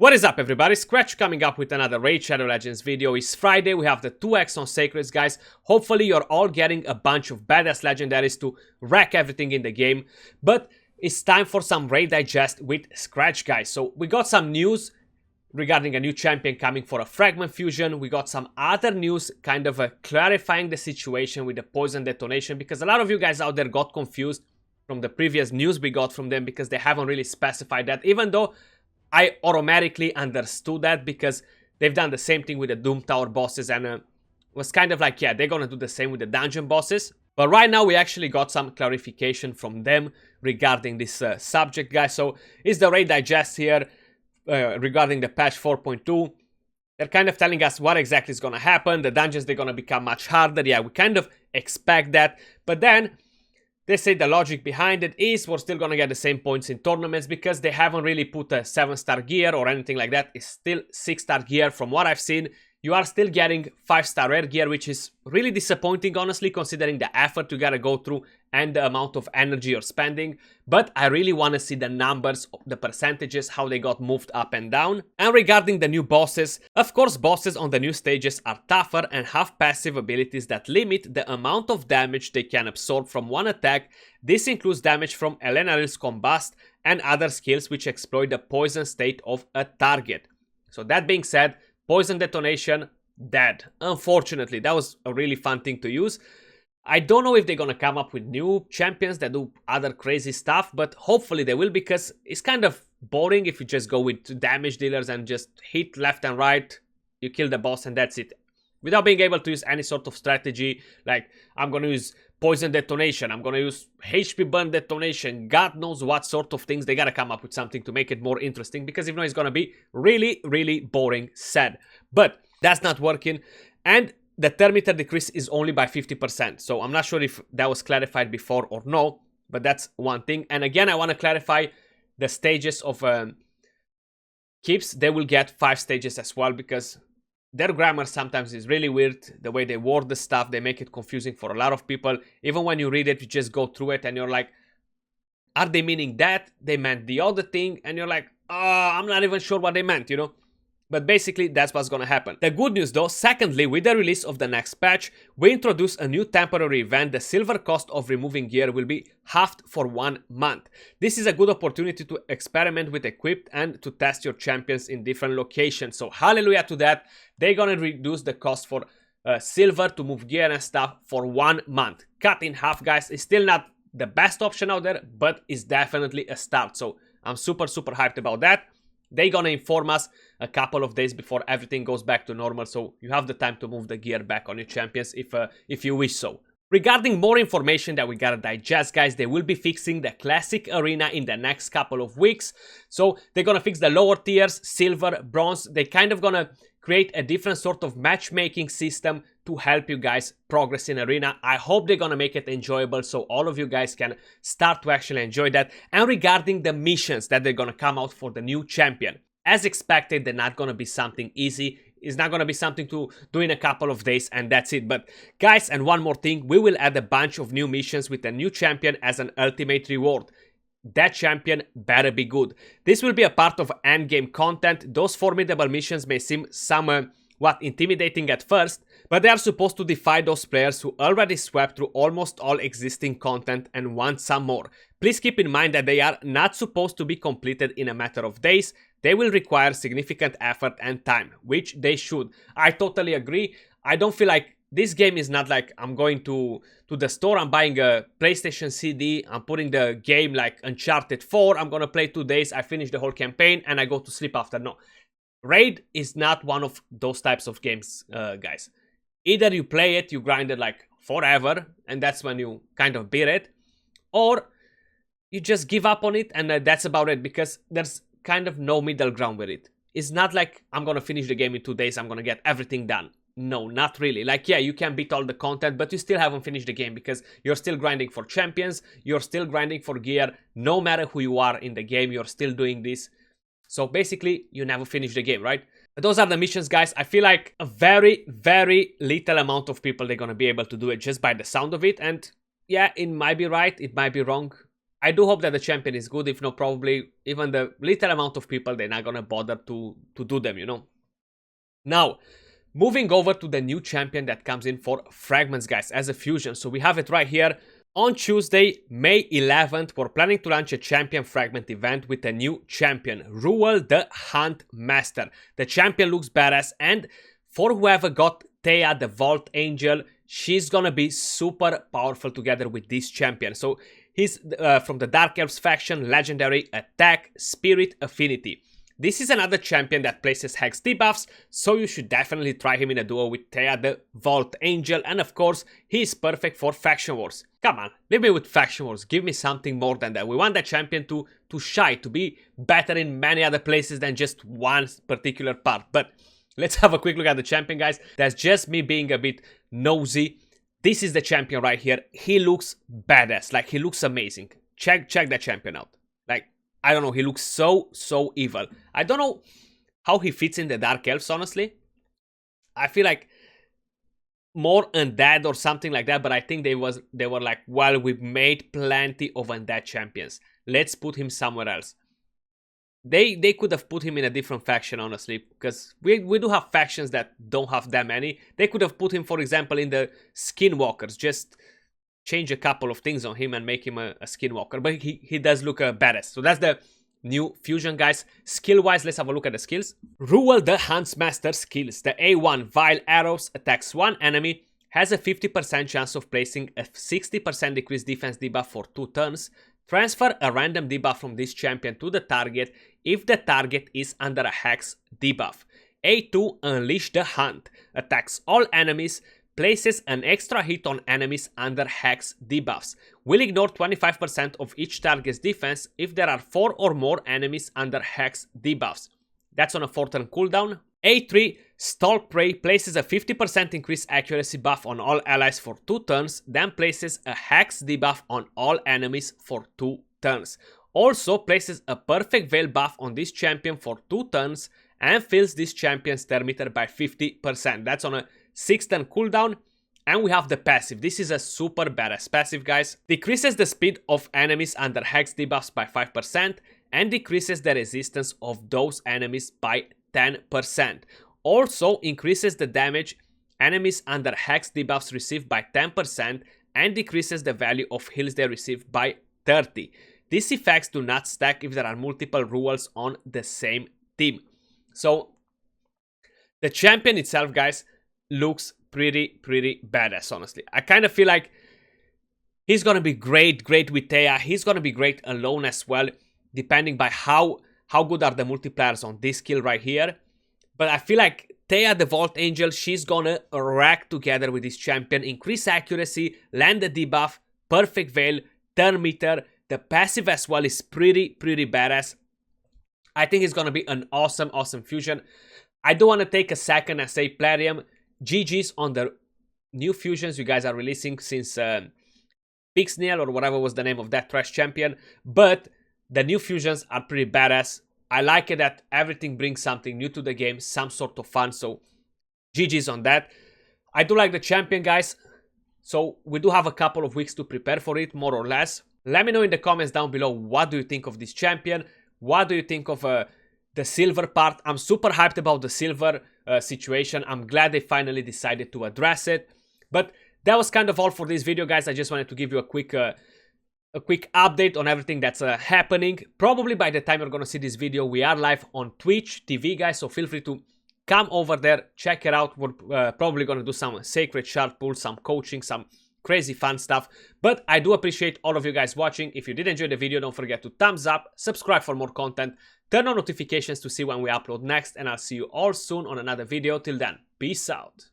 What is up, everybody? Scratch coming up with another Raid Shadow Legends video. It's Friday, we have the 2x on Sacreds, guys. Hopefully you're all getting a bunch of badass legendaries to wreck everything in the game. But it's time for some Raid Digest with Scratch, guys. So we got some news regarding a new champion coming for a Fragment fusion. We got some other news kind of clarifying the situation with the poison detonation, because a lot of you guys out there got confused from the previous news we got from them because they haven't really specified that, even though I automatically understood that because they've done the same thing with the Doom Tower bosses, and was kind of like, yeah, they're gonna do the same with the dungeon bosses. But right now we actually got some clarification from them regarding this subject, guys. So it's the Raid Digest here regarding the patch 4.2. They're kind of telling us what exactly is gonna happen. The dungeons, they're gonna become much harder. Yeah, we kind of expect that. But then they say the logic behind it is we're still gonna get the same points in tournaments because they haven't really put a 7-star gear or anything like that. It's still 6-star gear from what I've seen. You are still getting 5-star rare gear, which is really disappointing, honestly, considering the effort you gotta go through and the amount of energy you're spending. But I really want to see the numbers, the percentages, how they got moved up and down. And regarding the new bosses, of course, bosses on the new stages are tougher and have passive abilities that limit the amount of damage they can absorb from one attack. This includes damage from Elenaril's Combust and other skills which exploit the poison state of a target. So that being said, poison detonation, dead. Unfortunately, that was a really fun thing to use. I don't know if they're gonna come up with new champions that do other crazy stuff, but hopefully they will, because it's kind of boring if you just go with damage dealers and just hit left and right, you kill the boss and that's it. Without being able to use any sort of strategy, like I'm gonna use poison detonation, I'm gonna use HP burn detonation, God knows what sort of things. They gotta come up with something to make it more interesting, because if not, it's gonna be really boring, sad. But that's not working, and the thermometer decrease is only by 50%. So I'm not sure if that was clarified before or no, but that's one thing. And again, I want to clarify the stages of keeps. They will get 5 stages as well, because their grammar sometimes is really weird. The way they word the stuff, they make it confusing for a lot of people. Even when you read it, you just go through it and you're like, are they meaning that? They meant the other thing. And you're like, oh, I'm not even sure what they meant, you know? But basically, that's what's gonna happen. The good news though, secondly, with the release of the next patch, we introduce a new temporary event. The silver cost of removing gear will be halved for 1 month. This is a good opportunity to experiment with equipped and to test your champions in different locations. So hallelujah to that. They're gonna reduce the cost for silver to move gear and stuff for 1 month. Cut in half, guys. It's still not the best option out there, but it's definitely a start. So I'm super hyped about that. They're gonna inform us a couple of days before everything goes back to normal, so you have the time to move the gear back on your champions if you wish so. Regarding more information that we gotta digest, guys, they will be fixing the classic arena in the next couple of weeks. So they're gonna fix the lower tiers, silver, bronze. They kind of gonna create a different sort of matchmaking system to help you guys progress in arena. I hope they're gonna make it enjoyable so all of you guys can start to actually enjoy that. And regarding the missions that they're gonna come out for the new champion, as expected, they're not gonna be something easy. It's not gonna be something to do in a couple of days and that's it. But guys, and one more thing, we will add a bunch of new missions with a new champion as an ultimate reward. That champion better be good. This will be a part of endgame content. Those formidable missions may seem somewhat intimidating at first, but they are supposed to defy those players who already swept through almost all existing content and want some more. Please keep in mind that they are not supposed to be completed in a matter of days. They will require significant effort and time, which they should. I totally agree. I don't feel like this game is not like I'm going to the store, I'm buying a PlayStation CD, I'm putting the game like Uncharted 4, I'm gonna play 2 days, I finish the whole campaign and I go to sleep after. No. Raid is not one of those types of games, guys. Either you play it, you grind it like forever, and that's when you kind of beat it, or you just give up on it and that's about it, because there's kind of no middle ground with it. It's not like I'm gonna finish the game in 2 days, I'm gonna get everything done. No, not really. Like, yeah, you can beat all the content, but you still haven't finished the game because you're still grinding for champions, you're still grinding for gear. No matter who you are in the game, you're still doing this. So basically, you never finish the game, right? But those are the missions, guys. I feel like a very little amount of people, they're gonna be able to do it just by the sound of it. And yeah, it might be right, it might be wrong. I do hope that the champion is good. If not, probably even the little amount of people, they're not gonna bother to do them, you know. Now, moving over to the new champion that comes in for Fragments, guys, as a fusion. So we have it right here. On Tuesday, May 11th, we're planning to launch a champion fragment event with a new champion, Ruel the Hunt Master. The champion looks badass, and for whoever got Thea the Vault Angel, she's gonna be super powerful together with this champion. So he's from the Dark Elves faction, legendary, attack, spirit, affinity. This is another champion that places hex debuffs, so you should definitely try him in a duo with Thea the Vault Angel, and of course, he is perfect for faction wars. Come on, leave me with faction wars, give me something more than that. We want that champion to shine, to be better in many other places than just one particular part. But let's have a quick look at the champion, guys. That's just me being a bit nosy. This is the champion right here. He looks badass, like he looks amazing. Check that champion out. Like, I don't know, he looks so evil. I don't know how he fits in the Dark Elves, honestly. I feel like more undead or something like that, but I think they were like, well, we've made plenty of undead champions. Let's put him somewhere else. They could have put him in a different faction, honestly, because we do have factions that don't have that many. They could have put him, for example, in the Skinwalkers, just change a couple of things on him and make him a Skinwalker, but he does look badass. So that's the new fusion, guys. Skill-wise, let's have a look at the skills. Ruel the Huntsmaster skills. The A1 Vile Arrows attacks one enemy, has a 50% chance of placing a 60% decreased defense debuff for 2 turns. Transfer a random debuff from this champion to the target if the target is under a hex debuff. A2 Unleash the Hunt attacks all enemies, places an extra hit on enemies under hex debuffs. Will ignore 25% of each target's defense if there are 4 or more enemies under hex debuffs. That's on a 4-turn cooldown. A3 Stalk Prey places a 50% increased accuracy buff on all allies for 2 turns, then places a hex debuff on all enemies for 2 turns. Also places a Perfect Veil buff on this champion for 2 turns and fills this champion's turn meter by 50%. That's on a 6-turn cooldown. And we have the passive. This is a super badass passive, guys. Decreases the speed of enemies under hex debuffs by 5% and decreases the resistance of those enemies by 10%. Also increases the damage enemies under hex debuffs receive by 10% and decreases the value of heals they receive by 30%. These effects do not stack if there are multiple rules on the same team. So the champion itself, guys, looks pretty badass, honestly. I kind of feel like he's gonna be great with Thea. He's gonna be great alone as well, depending by how good are the multipliers on this skill right here. But I feel like Thea the Vault Angel, she's gonna rack together with this champion, increase accuracy, land the debuff, Perfect Veil, turn meter. The passive as well is pretty badass. I think it's gonna be an awesome fusion. I do want to take a second and say, Plarium, GG's on the new fusions you guys are releasing since Pixniel or whatever was the name of that trash champion. But the new fusions are pretty badass. I like it that everything brings something new to the game, some sort of fun, so GG's on that. I do like the champion, guys, so we do have a couple of weeks to prepare for it, more or less. Let me know in the comments down below, what do you think of this champion? What do you think of the silver part? I'm super hyped about the silver situation. I'm glad they finally decided to address it. But that was kind of all for this video, guys. I just wanted to give you a quick update on everything that's happening. Probably by the time you're gonna see this video, we are live on Twitch TV, guys, so feel free to come over there, check it out. We're probably gonna do some sacred shard pulls, some coaching, some crazy fun stuff. But I do appreciate all of you guys watching. If you did enjoy the video, don't forget to thumbs up, subscribe for more content, turn on notifications to see when we upload next, and I'll see you all soon on another video. Till then, peace out.